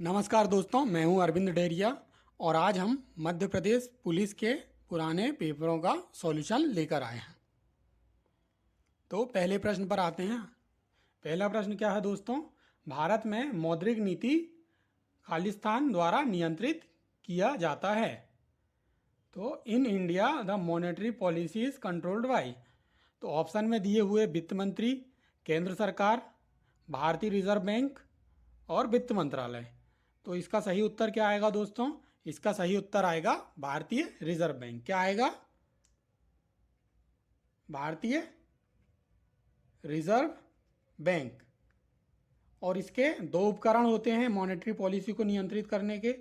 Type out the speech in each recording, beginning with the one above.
नमस्कार दोस्तों, मैं हूं अरविंद डेरिया और आज हम मध्य प्रदेश पुलिस के पुराने पेपरों का सॉल्यूशन लेकर आए हैं। तो पहले प्रश्न पर आते हैं। पहला प्रश्न क्या है दोस्तों? भारत में मौद्रिक नीति खालिस्तान द्वारा नियंत्रित किया जाता है। तो in India the monetary policy is controlled by. तो ऑप्शन में दिए हुए वित्त मंत्री, केंद्र सरकार, भारतीय रिजर्व बैंक और वित्त मंत्रालय। तो इसका सही उत्तर क्या आएगा दोस्तों? इसका सही उत्तर आएगा भारतीय रिजर्व बैंक। क्या आएगा? भारतीय रिजर्व बैंक। और इसके दो उपकरण होते हैं मॉनेटरी पॉलिसी को नियंत्रित करने के।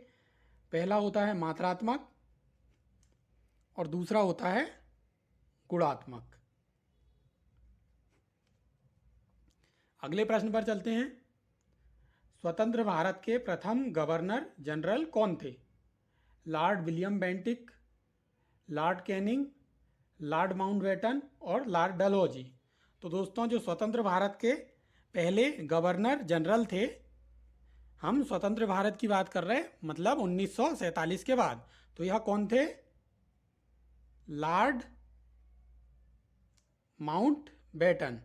पहला होता है मात्रात्मक और दूसरा होता है गुणात्मक। अगले प्रश्न पर चलते हैं। स्वतंत्र भारत के प्रथम गवर्नर जनरल कौन थे? Lord William Bentinck, Lord Canning, Lord Mountbatten और लॉर्ड डलहौजी। तो दोस्तों, जो स्वतंत्र भारत के पहले गवर्नर जनरल थे, हम स्वतंत्र भारत की बात कर रहे हैं, मतलब 1947 के बाद। तो यह कौन थे? Lord Mountbatten.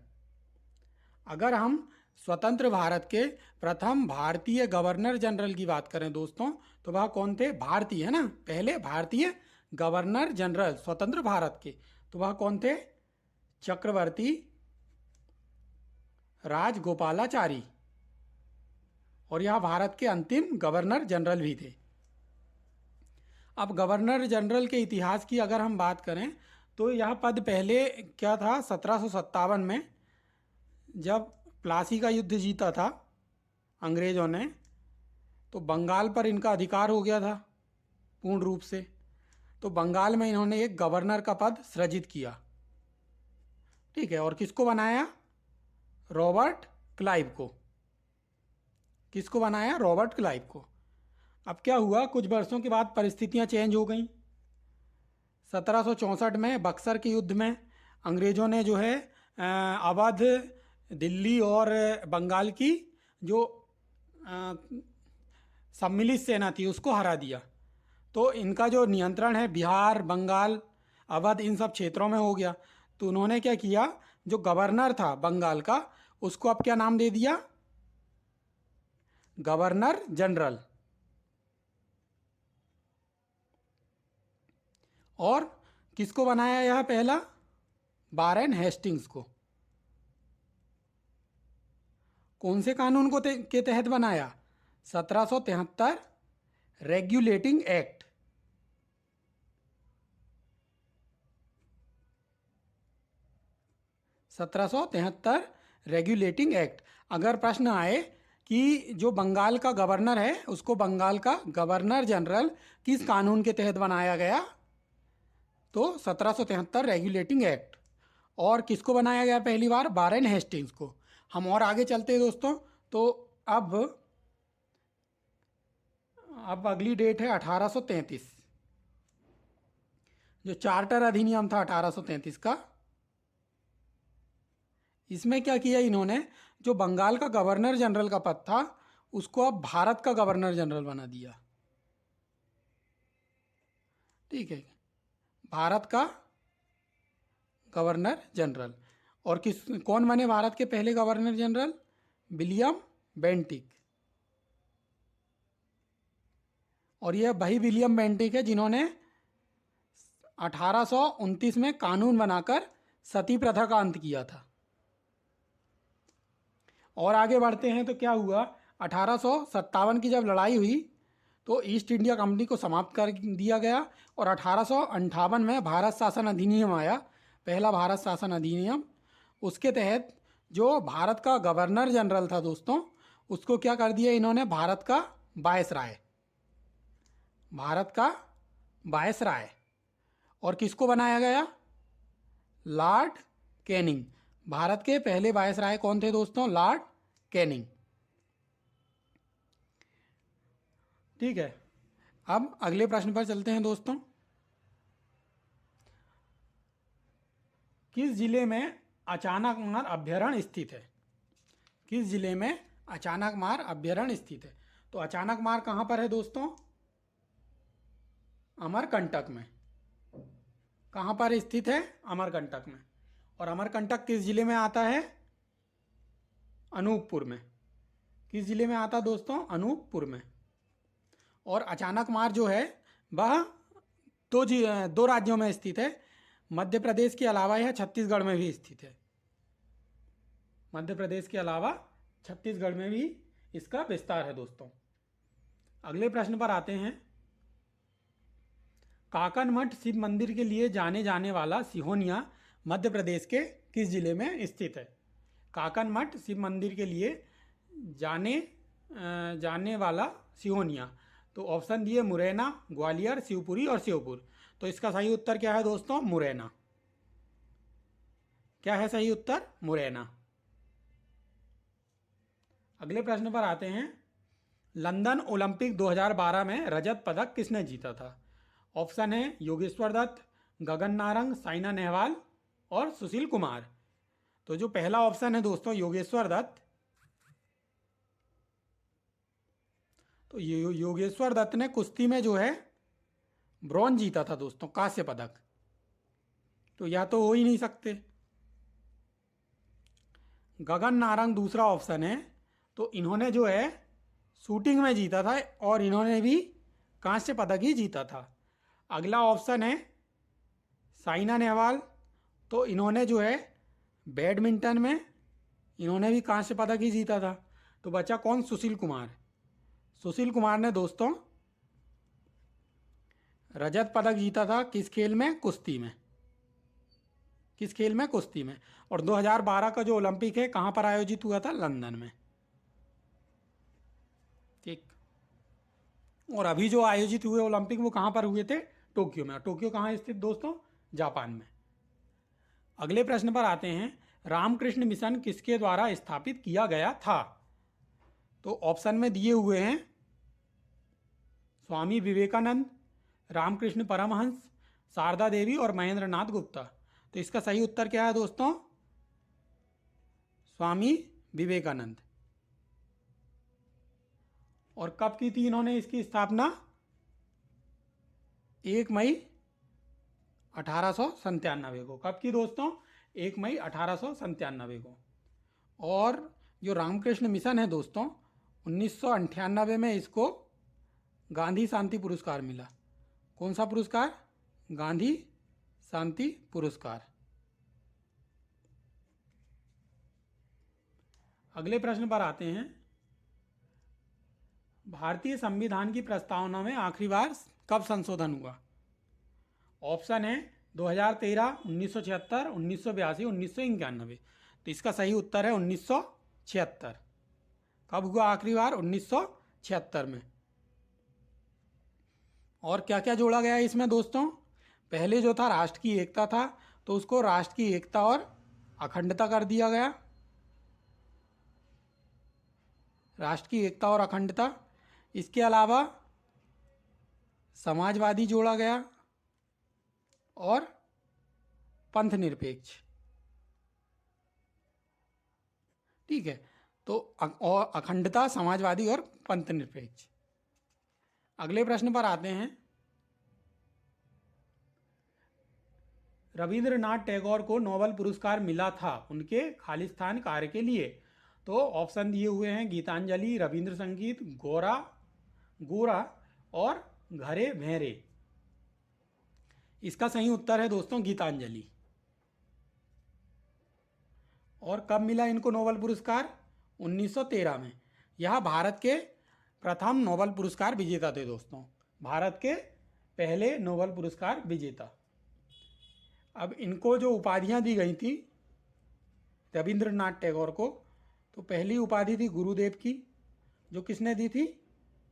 अगर हम स्वतंत्र भारत के प्रथम भारतीय गवर्नर जनरल की बात करें दोस्तों, तो वह कौन थे? भारतीय, है ना, पहले भारतीय गवर्नर जनरल स्वतंत्र भारत के। तो वह कौन थे? चक्रवर्ती राजगोपालाचारी। और यह भारत के अंतिम गवर्नर जनरल भी थे। अब गवर्नर जनरल के इतिहास की अगर हम बात करें तो यह पद पहले क्या था? 1757 में जब प्लासी का युद्ध जीता था अंग्रेज़ों ने, तो बंगाल पर इनका अधिकार हो गया था पूर्ण रूप से। तो बंगाल में इन्होंने एक गवर्नर का पद सृजित किया। ठीक है। और किसको बनाया? रॉबर्ट क्लाइव को। किसको बनाया? रॉबर्ट क्लाइव को। अब क्या हुआ? कुछ वर्षों के बाद परिस्थितियां चेंज हो गई। 1764 में बक्सर के युद्ध में अंग्रेज़ों ने जो है अवध, दिल्ली और बंगाल की जो सम्मिलित सेना थी उसको हरा दिया। तो इनका जो नियंत्रण है बिहार, बंगाल, अवध, इन सब क्षेत्रों में हो गया। तो उन्होंने क्या किया? जो गवर्नर था बंगाल का, उसको अब क्या नाम दे दिया? Governor general. और किसको बनाया यह पहला? वारेन हेस्टिंग्स को। कौन से कानून को के तहत बनाया? 1773 रेगुलेटिंग एक्ट। 1773 regulating act. अगर प्रश्न आए कि जो बंगाल का गवर्नर है उसको बंगाल का गवर्नर जनरल किस कानून के तहत बनाया गया, तो 1773 रेगुलेटिंग एक्ट। और किसको बनाया गया पहली बार? वारेन हेस्टिंग्स को। हम और आगे चलते हैं दोस्तों। तो अब अगली डेट है 1833। जो चार्टर अधिनियम था 1833 का, इसमें क्या किया इन्होंने? जो बंगाल का गवर्नर जनरल का पद था उसको अब भारत का गवर्नर जनरल बना दिया। ठीक है, भारत का गवर्नर जनरल। और कौन बने भारत के पहले गवर्नर जनरल? William Bentinck. और यह वही विलियम बेंटिक है जिन्होंने 1829 में कानून बनाकर सती प्रथा का अंत किया था। और आगे बढ़ते हैं तो क्या हुआ? 1857 की जब लड़ाई हुई तो ईस्ट इंडिया कंपनी को समाप्त कर दिया गया। और 1858 में भारत शासन अधिनियम आया, पहला भारत शासन अधिनियम। उसके तहत जो भारत का गवर्नर जनरल था दोस्तों, उसको क्या कर दिया इन्होंने? भारत का वायसराय। भारत का वायसराय। और किसको बनाया गया? Lord Canning. भारत के पहले वायसराय कौन थे दोस्तों? Lord Canning. ठीक है। अब अगले प्रश्न पर चलते हैं दोस्तों। किस जिले में अचानक मार अभ्यारण्य स्थित है? किस जिले में अचानक मार अभ्यारण्य स्थित है? तो अचानक मार कहाँ पर है दोस्तों? अमरकंटक में। कहाँ पर स्थित है? अमरकंटक में। और अमरकंटक किस जिले में आता है? अनूपपुर में। किस जिले में आता है दोस्तों? अनूपपुर में। और अचानक मार जो है वह दो राज्यों में स्थित है। मध्य प्रदेश के अलावा यह छत्तीसगढ़ में भी स्थित है। मध्य प्रदेश के अलावा छत्तीसगढ़ में भी इसका विस्तार है दोस्तों। अगले प्रश्न पर आते हैं। काकनमठ शिव मंदिर के लिए जाने जाने वाला सिहोनिया मध्य प्रदेश के किस जिले में स्थित है? काकनमठ शिव मंदिर के लिए जाने वाला सिहोनिया। तो ऑप्शन दिए मुरैना, ग्वालियर, शिवपुरी और श्योपुर। तो इसका सही उत्तर क्या है दोस्तों? मुरैना। क्या है सही उत्तर? मुरैना। अगले प्रश्न पर आते हैं। लंदन ओलंपिक 2012 में रजत पदक किसने जीता था? ऑप्शन है योगेश्वर दत्त, गगन नारंग, साइना नेहवाल और सुशील कुमार। तो जो पहला ऑप्शन है दोस्तों योगेश्वर दत्त, तो योगेश्वर दत्त ने कुश्ती में जो है ब्रॉन्ज जीता था दोस्तों, कांस्य पदक। तो यह तो हो ही नहीं सकते। गगन नारंग दूसरा ऑप्शन है, तो इन्होंने जो है शूटिंग में जीता था और इन्होंने भी कांस्य पदक ही जीता था। अगला ऑप्शन है साइना नेहवाल, तो इन्होंने जो है बैडमिंटन में इन्होंने भी कांस्य पदक ही जीता था। तो बचा कौन? सुशील कुमार। सुशील कुमार ने दोस्तों रजत पदक जीता था किस खेल में? कुश्ती में। किस खेल में? कुश्ती में। और 2012 का जो ओलंपिक है कहाँ पर आयोजित हुआ था? लंदन में। ठीक। और अभी जो आयोजित हुए ओलंपिक वो कहाँ पर हुए थे? टोक्यो में। टोक्यो कहाँ स्थित दोस्तों? जापान में। अगले प्रश्न पर आते हैं। रामकृष्ण मिशन किसके द्वारा स्थापित किया गया था? तो ऑप्शन में दिए हुए हैं स्वामी विवेकानंद, रामकृष्ण परमहंस, शारदा देवी और महेंद्र नाथ गुप्ता। तो इसका सही उत्तर क्या है दोस्तों? स्वामी विवेकानंद। और कब की थी इन्होंने इसकी स्थापना? 1 मई 1897 को। कब की दोस्तों? 1 मई 1897 को। और जो रामकृष्ण मिशन है दोस्तों 1998 में इसको गांधी शांति पुरस्कार मिला। कौन सा पुरस्कार? गांधी शांति पुरस्कार। अगले प्रश्न पर आते हैं। भारतीय संविधान की प्रस्तावना में आखिरी बार कब संशोधन हुआ? ऑप्शन है 2013, 1976, 1982, 1991। तो इसका सही उत्तर है 1976। कब हुआ आखिरी बार? 1976 में। और क्या क्या जोड़ा गया है इसमें दोस्तों? पहले जो था राष्ट्र की एकता था, तो उसको राष्ट्र की एकता और अखंडता कर दिया गया। राष्ट्र की एकता और अखंडता। इसके अलावा समाजवादी जोड़ा गया और पंथ निरपेक्ष। ठीक है। तो और अखंडता, समाजवादी और पंथ निरपेक्ष। अगले प्रश्न पर आते हैं। रविंद्रनाथ टैगोर को नोबेल पुरस्कार मिला था उनके खालिस्तान कार्य के लिए। तो ऑप्शन दिए हुए हैं गीतांजलि, रविंद्र संगीत, गोरा और घरे भेरे। इसका सही उत्तर है दोस्तों गीतांजलि। और कब मिला इनको नोबेल पुरस्कार? 1913 में। यह भारत के प्रथम नोबेल पुरस्कार विजेता थे दोस्तों। भारत के पहले नोबेल पुरस्कार विजेता। अब इनको जो उपाधियां दी गई थी रविंद्रनाथ टैगोर को, तो पहली उपाधि थी गुरुदेव की, जो किसने दी थी?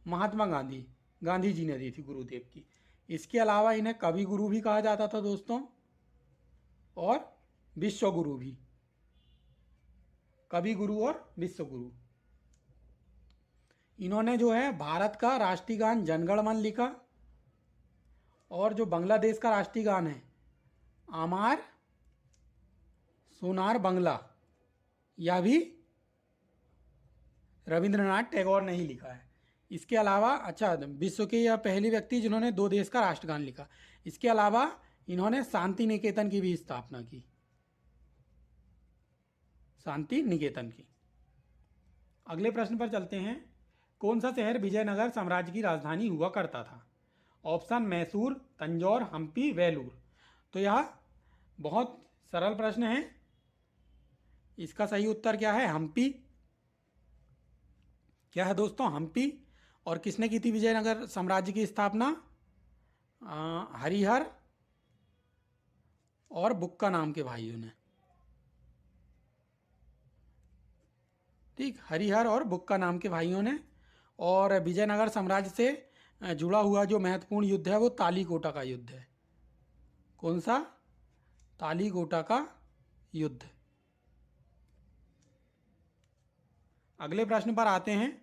महात्मा गांधी जी ने दी थी गुरुदेव की। इसके अलावा इन्हें कवि गुरु भी कहा जाता था दोस्तों और विश्व गुरु भी। कवि गुरु और विश्व गुरु। इन्होंने जो है भारत का राष्ट्रीय गान जनगण मन लिखा और जो बांग्लादेश का राष्ट्रीय गान है आमार सोनार बंगला, यह भी रविंद्रनाथ टैगोर ने ही लिखा है। इसके अलावा अच्छा, विश्व के यह पहले व्यक्ति जिन्होंने 2 देश का राष्ट्रगान लिखा। इसके अलावा इन्होंने शांति निकेतन की भी स्थापना की, शांति निकेतन की। अगले प्रश्न पर चलते हैं। कौन सा शहर विजयनगर साम्राज्य की राजधानी हुआ करता था? ऑप्शन मैसूर, तंजौर, हम्पी, वेलूर। तो यह बहुत सरल प्रश्न है। इसका सही उत्तर क्या है? हम्पी। क्या है दोस्तों? हम्पी। और किसने की थी विजयनगर साम्राज्य की स्थापना? हरिहर और बुक्का नाम के भाइयों ने। ठीक, हरिहर और बुक्का नाम के भाइयों ने। और विजयनगर साम्राज्य से जुड़ा हुआ जो महत्वपूर्ण युद्ध है वो तालीकोटा का युद्ध है। कौन सा? तालीकोटा का युद्ध। अगले प्रश्न पर आते हैं।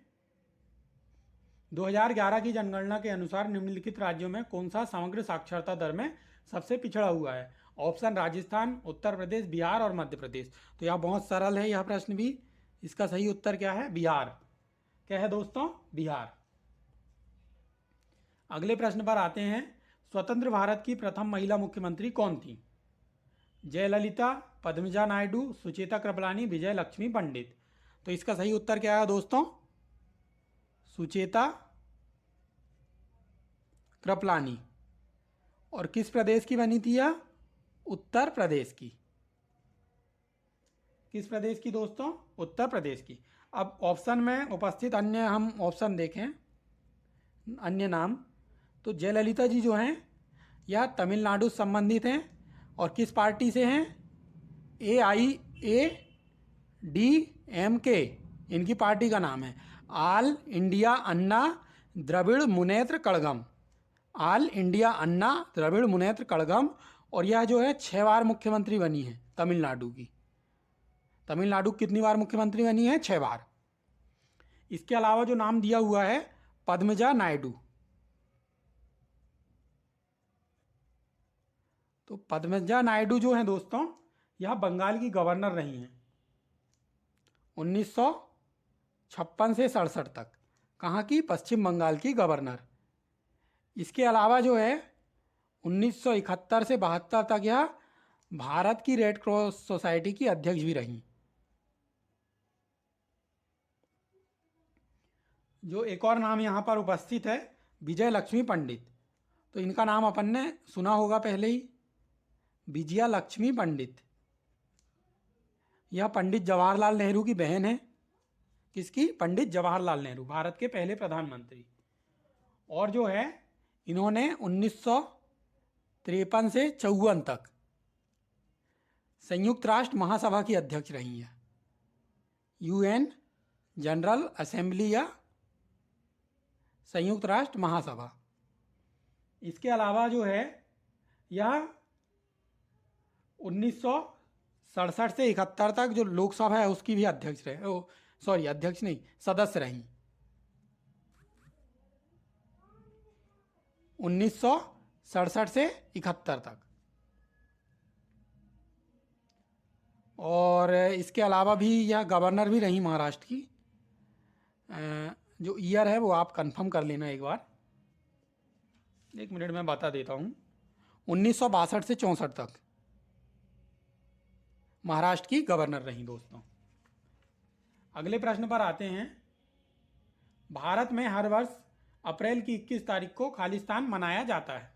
2011 की जनगणना के अनुसार निम्नलिखित राज्यों में कौन सा समग्र साक्षरता दर में सबसे पिछड़ा हुआ है? ऑप्शन राजस्थान, उत्तर प्रदेश, बिहार और मध्य प्रदेश। तो यह बहुत सरल है यह प्रश्न भी। इसका सही उत्तर क्या है? बिहार। क्या है दोस्तों? बिहार। अगले प्रश्न पर आते हैं। स्वतंत्र भारत की प्रथम महिला मुख्यमंत्री कौन थी? जयललिता, पद्मजा नायडू, सुचेता कृपलानी, विजय लक्ष्मी पंडित। तो इसका सही उत्तर क्या है दोस्तों? सुचेता कृपलानी। और किस प्रदेश की बनी थी यह? उत्तर प्रदेश की। किस प्रदेश की दोस्तों? उत्तर प्रदेश की। अब ऑप्शन में उपस्थित अन्य हम ऑप्शन देखें, अन्य नाम। तो जयललिता जी जो हैं यह तमिलनाडु से संबंधित हैं। और किस पार्टी से हैं? AIADMK इनकी पार्टी का नाम है। ऑल इंडिया अन्ना द्रविड़ मुनेत्र कड़गम। ऑल इंडिया अन्ना द्रविड़ मुनेत्र कड़गम। और यह जो है 6 बार मुख्यमंत्री बनी है तमिलनाडु की। तमिलनाडु कितनी बार मुख्यमंत्री बनी है? 6 बार। इसके अलावा जो नाम दिया हुआ है पद्मजा नायडू। तो पद्मजा नायडू जो है दोस्तों यह बंगाल की गवर्नर रही हैं 1956 से 67 तक। कहाँ की? पश्चिम बंगाल की गवर्नर। इसके अलावा जो है 1971 से 72 तक यह भारत की रेड क्रॉस सोसाइटी की अध्यक्ष भी रहीं। जो एक और नाम यहाँ पर उपस्थित है विजय लक्ष्मी पंडित। तो इनका नाम अपन ने सुना होगा पहले ही, विजया लक्ष्मी पंडित। यह पंडित जवाहरलाल नेहरू की बहन है। किसकी? पंडित जवाहरलाल नेहरू, भारत के पहले प्रधानमंत्री। और जो है इन्होंने 1953 से 54 तक संयुक्त राष्ट्र महासभा की अध्यक्ष रही हैं। UN जनरल असेंबली या संयुक्त राष्ट्र महासभा। इसके अलावा जो है यह 1967 से 71 तक जो लोकसभा है उसकी भी अध्यक्ष रहे। अध्यक्ष नहीं, सदस्य रहीं। 1967 से 71 तक। और इसके अलावा भी यह गवर्नर भी रही महाराष्ट्र की। जो ईयर है वो आप कंफर्म कर लेना एक बार, 1 मिनट में बता देता हूँ। 1962 से 64 तक महाराष्ट्र की गवर्नर रही दोस्तों। अगले प्रश्न पर आते हैं। भारत में हर वर्ष अप्रैल की 21 तारीख को खालिस्तान मनाया जाता है।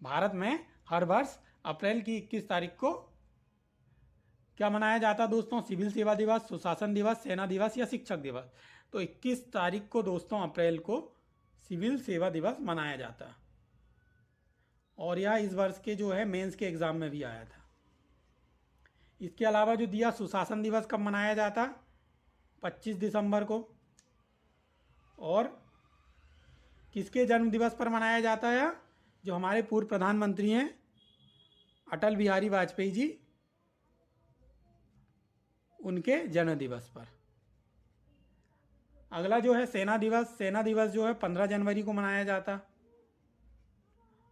भारत में हर वर्ष अप्रैल की 21 तारीख को क्या मनाया जाता है दोस्तों? सिविल सेवा दिवस, सुशासन दिवस, सेना दिवस या शिक्षक दिवस। तो 21 तारीख को दोस्तों अप्रैल को सिविल सेवा दिवस मनाया जाता है। और यह इस वर्ष के जो है मेंस के एग्जाम में भी आया था। इसके अलावा जो दिया सुशासन दिवस कब मनाया जाता? 25 दिसंबर को। और किसके जन्म दिवस पर मनाया जाता है? जो हमारे पूर्व प्रधानमंत्री हैं अटल बिहारी वाजपेयी जी, उनके जन्म दिवस पर। अगला जो है सेना दिवस। सेना दिवस जो है 15 जनवरी को मनाया जाता।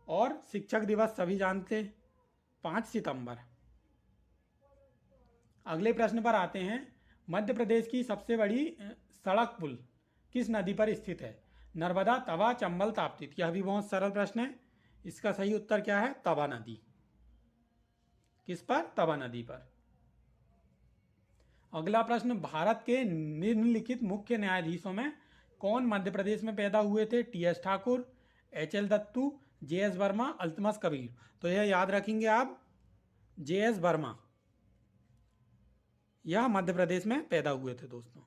और शिक्षक दिवस सभी जानते 5 सितंबर। अगले प्रश्न पर आते हैं। मध्य प्रदेश की सबसे बड़ी सड़क पुल किस नदी पर स्थित है? नर्मदा, तवा, चंबल, ताप्ती। यह भी बहुत सरल प्रश्न है। इसका सही उत्तर क्या है? तवा नदी। किस पर? तवा नदी पर। अगला प्रश्न, भारत के निम्नलिखित मुख्य न्यायाधीशों में कौन मध्य प्रदेश में पैदा हुए थे? T.S.. Thakur, HL. Dattu, JS. Verma, Altamas Kabir. तो यह याद रखेंगे आप, जे.एस. वर्मा, यह मध्य प्रदेश में पैदा हुए थे दोस्तों।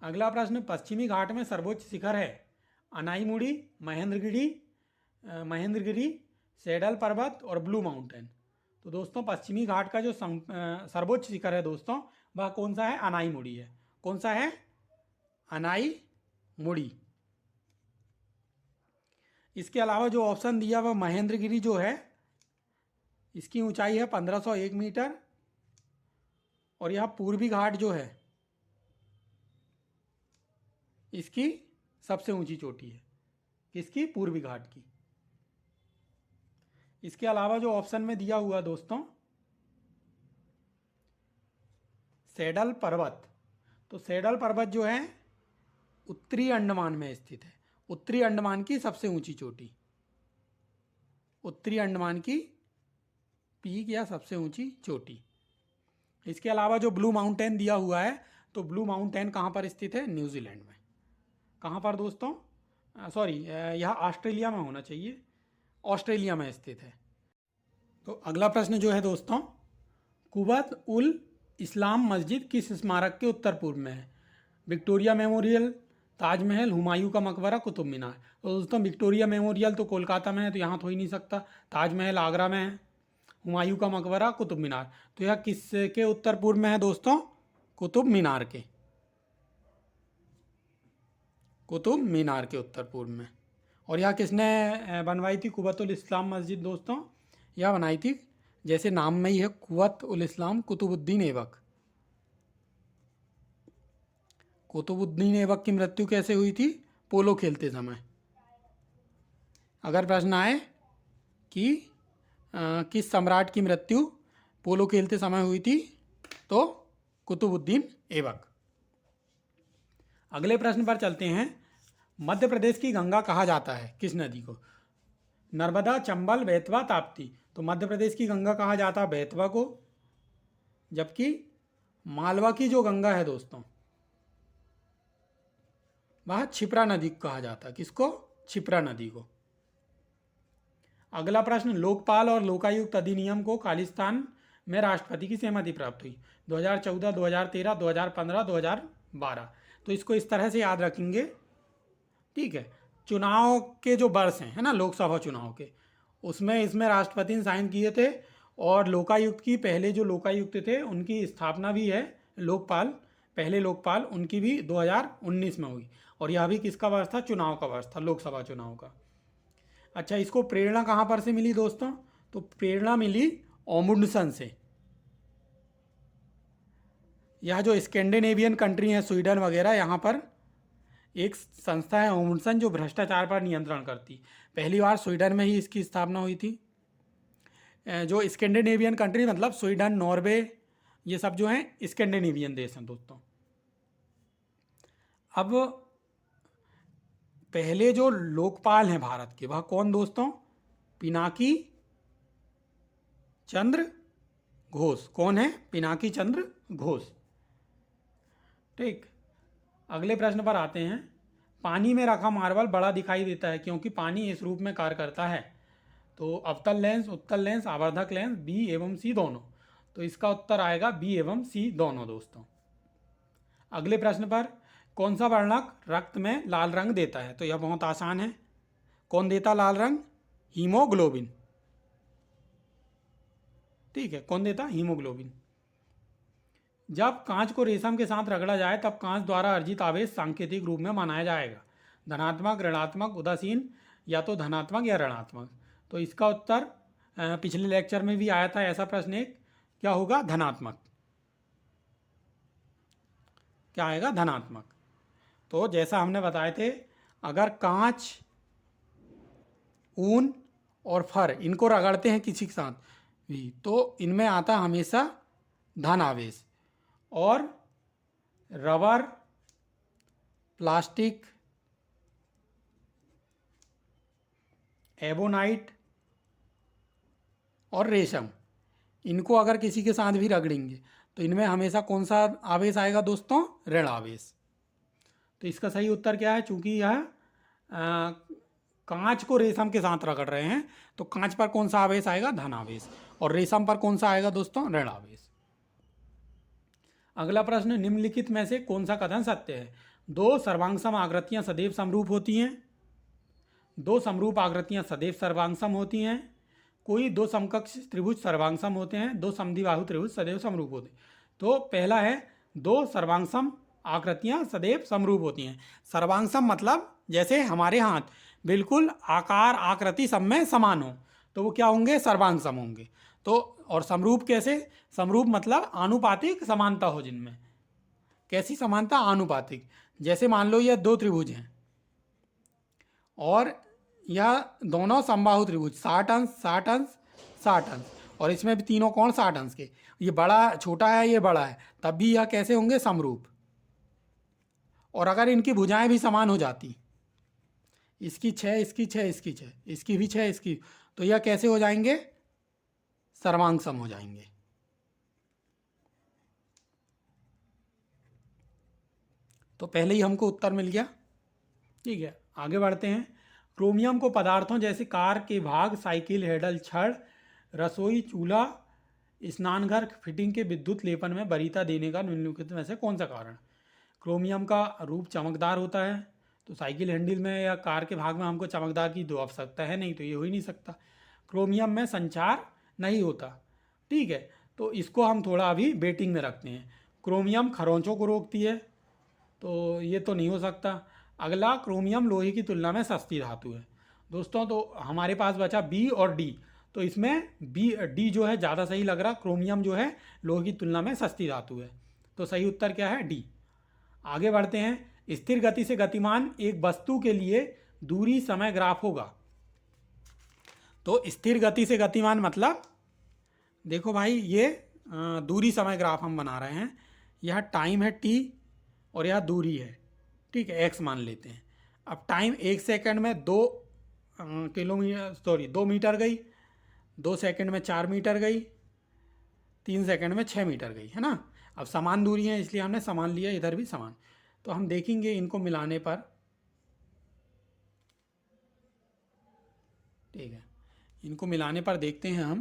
अगला प्रश्न, पश्चिमी घाट में सर्वोच्च शिखर है? अनाईमुड़ी, महेंद्रगिरी, सेडल पर्वत और ब्लू माउंटेन। तो दोस्तों पश्चिमी घाट का जो सर्वोच्च शिखर है दोस्तों, वह कौन सा है? अनाईमुड़ी है। कौन सा है? अनाईमुड़ी। इसके अलावा जो ऑप्शन दिया वह महेंद्रगिरी जो है, इसकी ऊंचाई है 1501 मीटर और यह पूर्वी घाट जो है इसकी सबसे ऊंची चोटी है। किसकी? पूर्वी घाट की। इसके अलावा जो ऑप्शन में दिया हुआ दोस्तों सेडल पर्वत, तो सेडल पर्वत जो है उत्तरी अंडमान में स्थित है। उत्तरी अंडमान की सबसे ऊंची चोटी, उत्तरी अंडमान की पीक या सबसे ऊंची चोटी। इसके अलावा जो ब्लू माउंटेन दिया हुआ है, तो ब्लू माउंटेन कहाँ पर स्थित है? न्यूजीलैंड में। कहाँ पर दोस्तों? सॉरी, यह ऑस्ट्रेलिया में होना चाहिए, ऑस्ट्रेलिया में स्थित है। तो अगला प्रश्न जो है दोस्तों, कुवत उल इस्लाम मस्जिद किस स्मारक के उत्तर पूर्व में है? विक्टोरिया मेमोरियल, ताजमहल, हुमायूं का मकबरा, कुतुब मीनार। तो दोस्तों विक्टोरिया मेमोरियल तो कोलकाता में है, तो यहाँ तो हो ही नहीं सकता। ताजमहल आगरा में है, हुमायूं का मकबरा, कुतुब मीनार। तो यह किसके उत्तर पूर्व में है दोस्तों? कुतुब मीनार के, कुतुब मीनार के उत्तर पूर्व में। और यह किसने बनवाई थी कुवत उल इस्लाम मस्जिद दोस्तों? यह बनाई थी, जैसे नाम में ही है, कुवत उल इस्लाम, कुतुबुद्दीन ऐबक। कुतुबुद्दीन ऐबक की मृत्यु कैसे हुई थी? पोलो खेलते समय। अगर प्रश्न आए कि किस सम्राट की मृत्यु पोलो खेलते समय हुई थी, तो कुतुबुद्दीन ऐबक। अगले प्रश्न पर चलते हैं। मध्य प्रदेश की गंगा कहा जाता है किस नदी को? नर्मदा, चंबल, बेतवा, ताप्ती। तो मध्य प्रदेश की गंगा कहा जाता है बेतवा को, जबकि मालवा की जो गंगा है दोस्तों वह क्षिप्रा नदी को कहा जाता है। किसको? क्षिप्रा नदी को। अगला प्रश्न, लोकपाल और लोकायुक्त अधिनियम को खालिस्तान में राष्ट्रपति की सहमति प्राप्त हुई? 2014, 2013, 2015, 2012। तो इसको इस तरह से याद रखेंगे, ठीक है। चुनाव के जो वर्ष हैं, है ना, लोकसभा चुनाव के, उसमें इसमें राष्ट्रपति ने साइन किए थे। और लोकायुक्त की, पहले जो लोकायुक्त थे उनकी स्थापना भी है, लोकपाल, पहले लोकपाल, उनकी भी 2019 में हुई। और यह भी किसका वर्ष था? चुनाव का वर्ष था, लोकसभा चुनाव का। अच्छा, इसको प्रेरणा कहाँ पर से मिली दोस्तों? तो प्रेरणा मिली ओमुंडसन से। यह जो स्कैंडिनेवियन कंट्री है, स्वीडन वगैरह, यहाँ पर एक संस्था है ओमुंडसन जो भ्रष्टाचार पर नियंत्रण करती। पहली बार स्वीडन में ही इसकी स्थापना हुई थी। जो स्कैंडिनेवियन कंट्री मतलब स्वीडन, नॉर्वे, ये सब जो हैं स्कैंडिनेवियन देश हैं दोस्तों। अब पहले जो लोकपाल हैं भारत के, वह कौन दोस्तों? पिनाकी चंद्र घोष। कौन है? पिनाकी चंद्र घोष। ठीक। अगले प्रश्न पर आते हैं। पानी में रखा मार्बल बड़ा दिखाई देता है क्योंकि पानी इस रूप में कार्य करता है? तो अवतल लेंस, उत्तल लेंस, आवर्धक लेंस, बी एवं सी दोनों। तो इसका उत्तर आएगा बी एवं सी दोनों दोस्तों। अगले प्रश्न पर, कौन सा वर्णक रक्त में लाल रंग देता है? तो यह बहुत आसान है। कौन देता लाल रंग? हीमोग्लोबिन। ठीक है, कौन देता? हीमोग्लोबिन। जब कांच को रेशम के साथ रगड़ा जाए तब कांच द्वारा अर्जित आवेश सांकेतिक रूप में माना जाएगा? धनात्मक, ऋणात्मक, उदासीन, या तो धनात्मक या ऋणात्मक। तो इसका उत्तर पिछले लेक्चर में भी आया था ऐसा प्रश्न एक, क्या होगा? धनात्मक। क्या आएगा? धनात्मक। तो जैसा हमने बताए थे, अगर कांच, ऊन और फर इनको रगड़ते हैं किसी के साथ भी, तो इनमें आता हमेशा धन आवेश। और रबर, प्लास्टिक, एबोनाइट और रेशम, इनको अगर किसी के साथ भी रगड़ेंगे तो इनमें हमेशा कौन सा आवेश आएगा दोस्तों? ऋण आवेश। तो इसका सही उत्तर क्या है? चूंकि यह कांच को रेशम के साथ रगड़ रहे हैं तो कांच पर कौन सा आवेश आएगा? धन आवेश। और रेशम पर कौन सा आएगा दोस्तों? ऋण आवेश। अगला प्रश्न, निम्नलिखित में से कौन सा कथन सत्य है? दो सर्वांगसम आकृतियां सदैव समरूप होती हैं, दो समरूप आकृतियां सदैव सर्वांगसम होती हैं, कोई दो समकक्ष त्रिभुज सर्वांगसम होते हैं, दो समद्विबाहु त्रिभुज सदैव समरूप होते हैं। तो पहला है दो सर्वांगसम आकृतियां सदैव समरूप होती हैं। सर्वांगसम मतलब जैसे हमारे हाथ बिल्कुल आकार आकृति सब में समान हो तो वो क्या होंगे? सर्वांगसम होंगे। तो और समरूप कैसे? समरूप मतलब आनुपातिक समानता हो जिनमें। कैसी समानता? आनुपातिक। जैसे मान लो यह दो त्रिभुज हैं और यह दोनों समबाहु त्रिभुज 60 अंश 60 अंश 60 अंश, और इसमें भी तीनों कोण 60 अंश के, ये बड़ा छोटा है ये बड़ा है, तब भी यह कैसे होंगे? समरूप। और अगर इनकी भुजाएं भी समान हो जाती, इसकी 6 इसकी 6 इसकी 6 इसकी भी 6 इसकी, तो यह कैसे हो जाएंगे? सर्वांगसम हो जाएंगे। तो पहले ही हमको उत्तर मिल गया। ठीक है, आगे बढ़ते हैं। क्रोमियम को पदार्थों जैसे कार के भाग, साइकिल हैंडल, छड़, रसोई चूल्हा, स्नानघर फिटिंग के विद्युत लेपन में वरीयता देने का निम्नलिखित में से कौन सा कारण? क्रोमियम का रूप चमकदार होता है, तो साइकिल हैंडल में या कार के भाग में हमको चमकदार की दो आवश्यकता है नहीं, तो ये हो ही नहीं सकता। क्रोमियम में संचार नहीं होता। ठीक है, तो इसको हम थोड़ा अभी बेटिंग में रखते हैं। क्रोमियम खरोंचों को रोकती है, तो ये तो नहीं हो सकता। अगला, क्रोमियम लोहे की तुलना में सस्ती धातु है। दोस्तों तो हमारे पास बचा बी और डी, तो इसमें डी जो है ज़्यादा सही लग रहा। क्रोमियम जो है लोहे की तुलना में सस्ती धातु है, तो सही उत्तर क्या है? डी। आगे बढ़ते हैं। स्थिर गति से गतिमान एक वस्तु के लिए दूरी समय ग्राफ होगा। तो स्थिर गति से गतिमान मतलब देखो भाई, ये दूरी समय ग्राफ हम बना रहे हैं। यह टाइम है टी और यह दूरी है, ठीक है, एक्स मान लेते हैं। अब टाइम 1 सेकंड में 2 मीटर गई, 2 सेकंड में 4 मीटर गई, 3 सेकंड में 6 मीटर गई, है ना। अब समान दूरी है इसलिए हमने समान लिया, इधर भी समान। तो हम देखेंगे इनको मिलाने पर, ठीक है, इनको मिलाने पर देखते हैं हम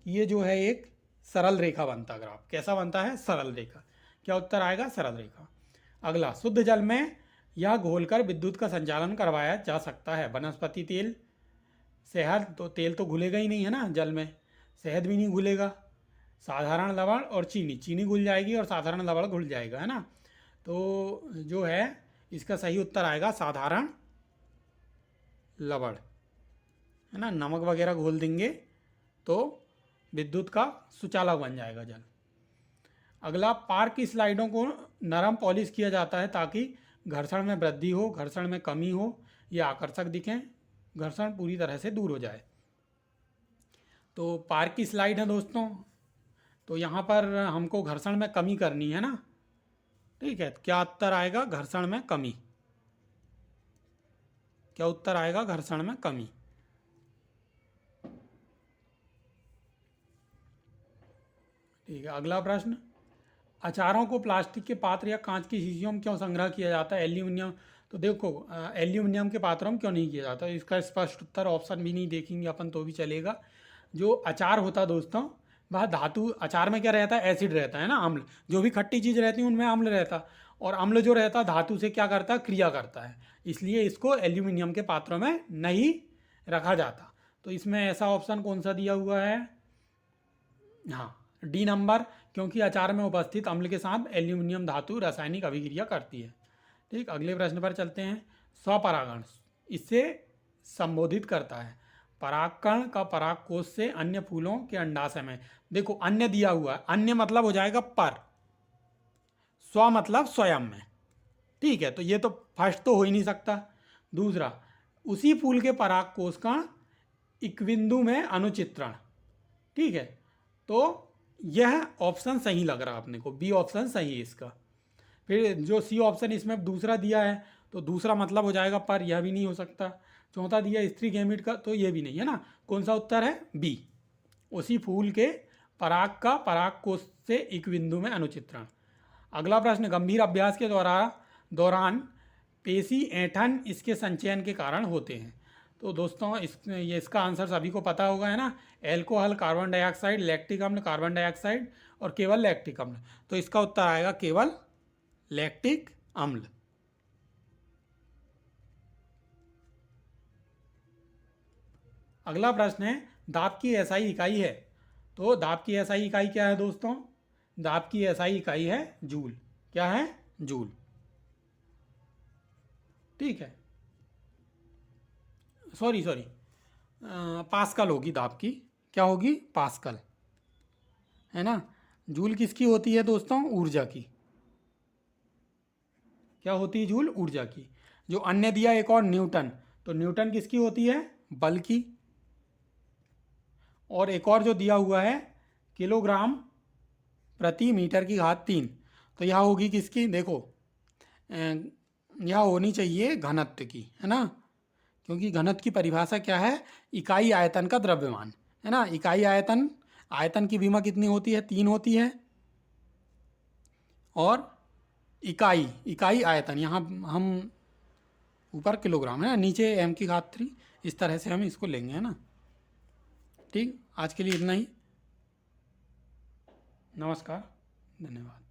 कि ये जो है एक सरल रेखा बनता ग्राफ। कैसा बनता है? सरल रेखा। क्या उत्तर आएगा? सरल रेखा। अगला, शुद्ध जल में यह घोलकर विद्युत का संचालन करवाया जा सकता है। वनस्पति तेल, शहद, तो तेल तो घुलेगा ही नहीं है ना जल में, शहद भी नहीं घुलेगा। साधारण लवण और चीनी, चीनी घुल जाएगी और साधारण लवण घुल जाएगा, है ना। तो जो है इसका सही उत्तर आएगा साधारण लवण, है ना। नमक वगैरह घोल देंगे तो विद्युत का सुचालक बन जाएगा जल। अगला, पार्क की स्लाइडों को नरम पॉलिश किया जाता है ताकि घर्षण में वृद्धि हो, घर्षण में कमी हो, ये आकर्षक दिखें, घर्षण पूरी तरह से दूर हो जाए। तो पार्क की स्लाइड है दोस्तों, तो यहाँ पर हमको घर्षण में कमी करनी है ना। ठीक है, क्या उत्तर आएगा? घर्षण में कमी। क्या उत्तर आएगा? घर्षण में कमी। ठीक है, अगला प्रश्न, अचारों को प्लास्टिक के पात्र या कांच की शीशियों में क्यों संग्रह किया जाता है? एल्यूमिनियम, तो देखो एल्यूमिनियम के पात्रों में क्यों नहीं किया जाता? इसका स्पष्ट उत्तर ऑप्शन भी नहीं देखेंगे अपन तो भी चलेगा। जो अचार होता है दोस्तों, वह धातु, अचार में क्या रहता है? एसिड रहता है ना, अम्ल। जो भी खट्टी चीज़ रहती है उनमें अम्ल रहता, और अम्ल जो रहता है धातु से क्या करता है? क्रिया करता है। इसलिए इसको एल्यूमिनियम के पात्रों में नहीं रखा जाता। तो इसमें ऐसा ऑप्शन कौन सा दिया हुआ है? हाँ, डी नंबर, क्योंकि अचार में उपस्थित अम्ल के साथ एल्यूमिनियम धातु रासायनिक अभिक्रिया करती है। ठीक, अगले प्रश्न पर चलते हैं। स्वपरागण इससे संबोधित करता है। परागकण का परागकोश से अन्य फूलों के अंडाशय में, देखो अन्य दिया हुआ है, अन्य मतलब हो जाएगा पर, स्व मतलब स्वयं में। ठीक है, तो ये तो फर्स्ट तो हो ही नहीं सकता। दूसरा, उसी फूल के परागकोश का इक्विंदु में अनुचित्रण। ठीक है, तो यह ऑप्शन सही लग रहा है अपने को, बी ऑप्शन सही है इसका। फिर जो सी ऑप्शन इसमें दूसरा दिया है, तो दूसरा मतलब हो जाएगा पर, यह भी नहीं हो सकता। चौथा दिया स्त्री गैमीट का, तो ये भी नहीं है ना। कौन सा उत्तर है? बी। उसी फूल के पराग का पराग कोश से एक बिंदु में अनुचित्रण। अगला प्रश्न, गंभीर अभ्यास के दौरान पेशी ऐंठन इसके संचयन के कारण होते हैं। तो दोस्तों इसका आंसर सभी को पता होगा, है ना। एल्कोहल, कार्बन डाइऑक्साइड, लैक्टिक अम्ल, कार्बन डाइऑक्साइड और केवल लैक्टिक अम्ल। तो इसका उत्तर आएगा केवल लैक्टिक अम्ल। अगला प्रश्न है, दाब की एसआई इकाई है। तो दाब की एसआई इकाई क्या है दोस्तों? दाब की एसआई इकाई है जूल। क्या है? जूल। ठीक है, सॉरी पास्कल होगी दाब की। क्या होगी? पास्कल, है ना। जूल किसकी होती है दोस्तों? ऊर्जा की। क्या होती है जूल? ऊर्जा की। जो अन्य दिया एक और न्यूटन, तो न्यूटन किसकी होती है? बल की। और एक और जो दिया हुआ है किलोग्राम प्रति मीटर की घात 3, तो यह होगी किसकी? देखो यह होनी चाहिए घनत्व की, है ना। क्योंकि घनत्व की परिभाषा क्या है? इकाई आयतन का द्रव्यमान, है ना। इकाई आयतन, आयतन की विमा कितनी होती है? 3 होती है। और इकाई आयतन, यहाँ हम ऊपर किलोग्राम है, नीचे m की घात 3, इस तरह से हम इसको लेंगे, है ना। ठीक, आज के लिए इतना ही। नमस्कार, धन्यवाद।